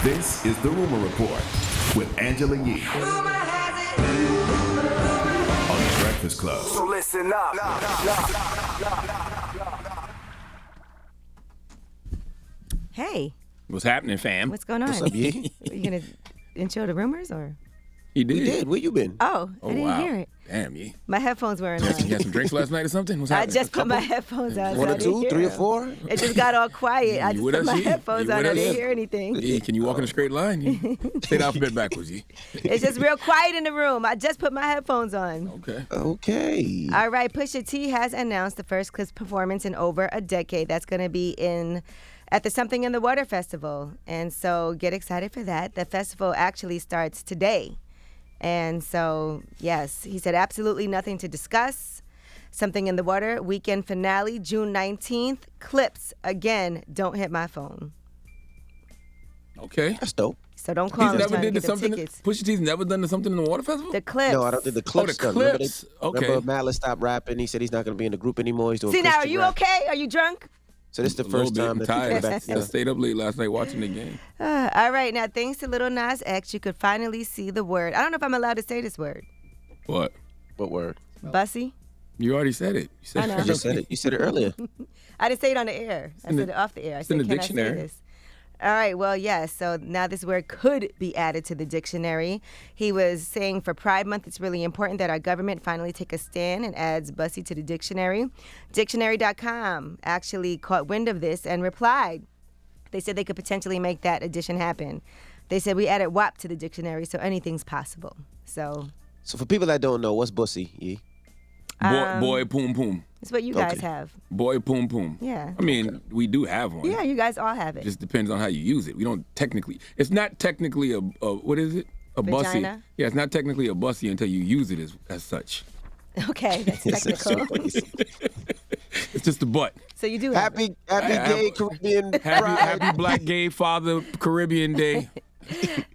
This is the Rumor Report with Angela Yee on The Breakfast Club. So listen up. Hey. What's happening, fam? What's going on? What's up, Yee? Are you going to intro the rumors or? He did. We did. Where you been? Oh, I didn't hear it. Damn, Yee. My headphones weren't on. You had some drinks last night or something? What's I happening? just put my headphones on. One so or I didn't two, hear 3 or them. 4? It just got all quiet. I You just with put us, my Yee? headphones You on. with I us? didn't hear anything. Yee, can you walk in a straight line? Say the alphabet backwards, Yee. It's just real quiet in the room. I just put my headphones on. Okay. All right, Pusha T has announced the first Clips performance in over a decade. That's going to be at the Something in the Water Festival. And so get excited for that. The festival actually starts today. And so, yes, he said absolutely nothing to discuss. Something in the Water, weekend finale, June 19th. Clips, again, don't hit my phone. Okay. That's dope. So don't call He's him never trying to did get the them something. tickets. Pusha T's never done the Something in the Water Festival? The Clips. No, I don't think the Clips the done. Clips. Remember Okay. Malice stopped rapping. He said he's not going to be in the group anymore. He's doing See, now, are Christian you rap. okay? Are you drunk? So this is the A little first bit. time I'm that tired. he's back I together. stayed up late last night watching the game. All right, now, thanks to Lil Nas X, you could finally see the word. I don't know if I'm allowed to say this word. What? What word? Bussy? You already said it. You said I know. You just said it. You said it earlier. I didn't say it on the air. I said it off the air. I in said, the can dictionary. I say this? All right, well, yes. So now this word could be added to the dictionary. He was saying for Pride Month, it's really important that our government finally take a stand and adds Bussy to the dictionary. Dictionary.com actually caught wind of this and replied. They said they could potentially make that addition happen. They said we added WAP to the dictionary, so anything's possible. So So for people that don't know, what's Bussy, Yee? Boy, poom, poom. it's what you guys have. Boy, poom, poom. Yeah. I mean, we do have one. Yeah, you guys all have it. Just depends on how you use it. We don't technically. It's not technically a what is it? A bussy. Vagina? Yeah, it's not technically a bussy until you use it as such. Okay, that's technical. It's just a butt. So you do have it. Happy gay Caribbean Happy Black Gay Father Caribbean Day.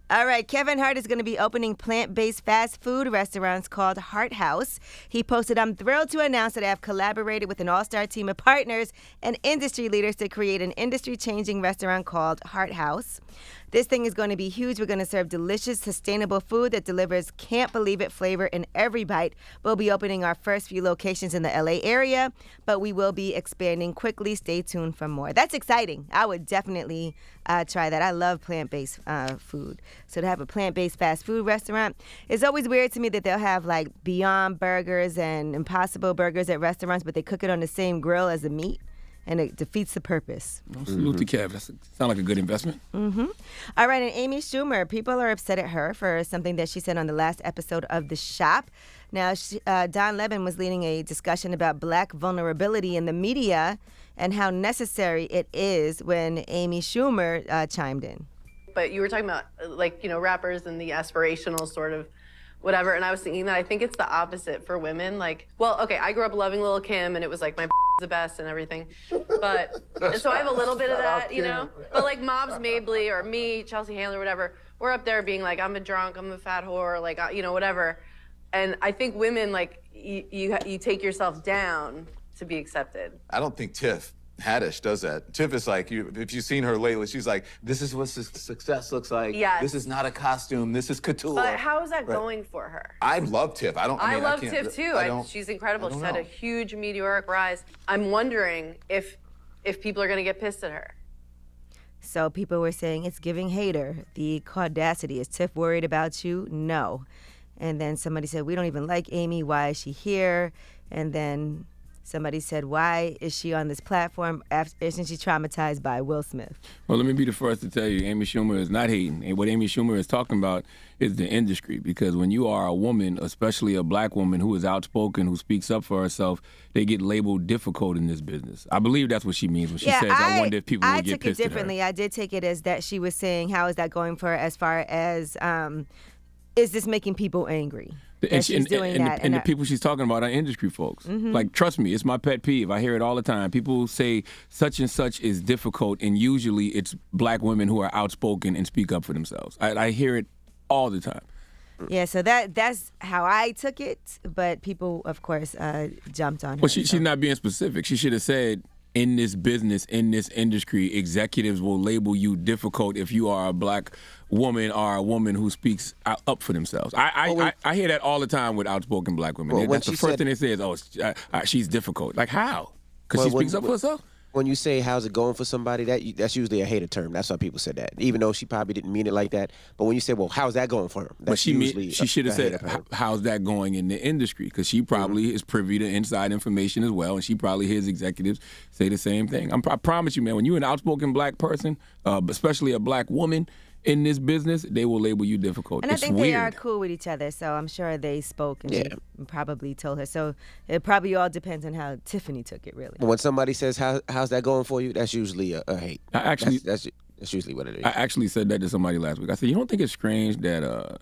All right, Kevin Hart is going to be opening plant-based fast food restaurants called Hart House. He posted, "I'm thrilled to announce that I have collaborated with an all-star team of partners and industry leaders to create an industry-changing restaurant called Hart House. This thing is going to be huge. We're going to serve delicious, sustainable food that delivers can't-believe-it flavor in every bite. We'll be opening our first few locations in the LA area, but we will be expanding quickly. Stay tuned for more." That's exciting. I would definitely try that. I love plant-based food. So to have a plant-based fast food restaurant, it's always weird to me that they'll have like Beyond Burgers and Impossible Burgers at restaurants, but they cook it on the same grill as the meat, and it defeats the purpose. Salute to Kev. That sounds like a good investment. All right, and Amy Schumer, people are upset at her for something that she said on the last episode of The Shop. Now, Don Levin was leading a discussion about black vulnerability in the media and how necessary it is when Amy Schumer chimed in. But you were talking about, like, you know, rappers and the aspirational sort of whatever, and I was thinking that I think it's the opposite for women. Like, well, okay, I grew up loving Lil' Kim, and it was like my the best and everything. But, and so I have a little bit of that, you know? But like Mobs Mabley or me, Chelsea Handler, whatever, we're up there being like, I'm a drunk, I'm a fat whore, like, you know, whatever. And I think women, like, you take yourself down to be accepted. I don't think Tiff Haddish does that. Tiff is like, if you've seen her lately, she's like, this is what success looks like. Yes. This is not a costume. This is couture. But how is that going for her? I love Tiff. I love Tiff too. She's incredible. She's had a know. huge meteoric rise. I'm wondering if people are going to get pissed at her. So people were saying it's giving hater. The audacity. Is Tiff worried about you? No. And then somebody said, we don't even like Amy. Why is she here? And then somebody said, why is she on this platform isn't she traumatized by Will Smith? Well, let me be the first to tell you, Amy Schumer is not hating. And what Amy Schumer is talking about is the industry. Because when you are a woman, especially a black woman who is outspoken, who speaks up for herself, they get labeled difficult in this business. I believe that's what she means when she says, I wonder if people will get pissed at her. I took it differently. I did take it as that she was saying, how is that going for her as far as, is this making people angry? And the people she's talking about are industry folks. Like, trust me, it's my pet peeve. I hear it all the time. People say such and such is difficult, and usually it's black women who are outspoken and speak up for themselves. I hear it all the time. Yeah, so that's how I took it, but people, of course, jumped on her. Well, she's not being specific. She should have said, in this business, in this industry, executives will label you difficult if you are a black woman or a woman who speaks up for themselves. I hear that all the time with outspoken black women. Well, That's the first thing they say is, "Oh, she's difficult." Like how? Because she speaks up for herself. When you say how's it going for somebody, that's usually a hater term. That's why people said that, even though she probably didn't mean it like that. But when you say, well, how's that going for her? That's She should have said, how's that going in the industry? Because she probably is privy to inside information as well, and she probably hears executives say the same thing. I promise you, man, when you're an outspoken black person, especially a black woman in this business, they will label you difficult. And it's I think weird. they are cool with each other, so I'm sure they spoke and she probably told her. So it probably all depends on how Tiffany took it, really. When somebody says, how's that going for you, that's usually a hate. That's usually what it is. I actually said that to somebody last week. I said, you don't think it's strange that,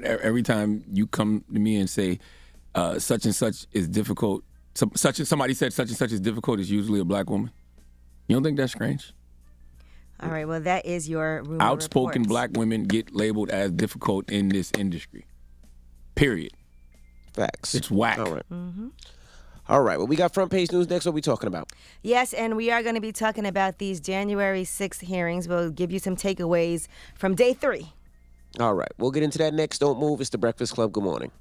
every time you come to me and say such and such is difficult, somebody said such and such is difficult, it's usually a black woman? You don't think that's strange? All right, well, that is your rumor Outspoken report. black women get labeled as difficult in this industry. Period. Facts. It's whack. All right. All right. Well, we got front page news next. What are we talking about? Yes, and we are going to be talking about these January 6th hearings. We'll give you some takeaways from day 3. All right. We'll get into that next. Don't move. It's the Breakfast Club. Good morning.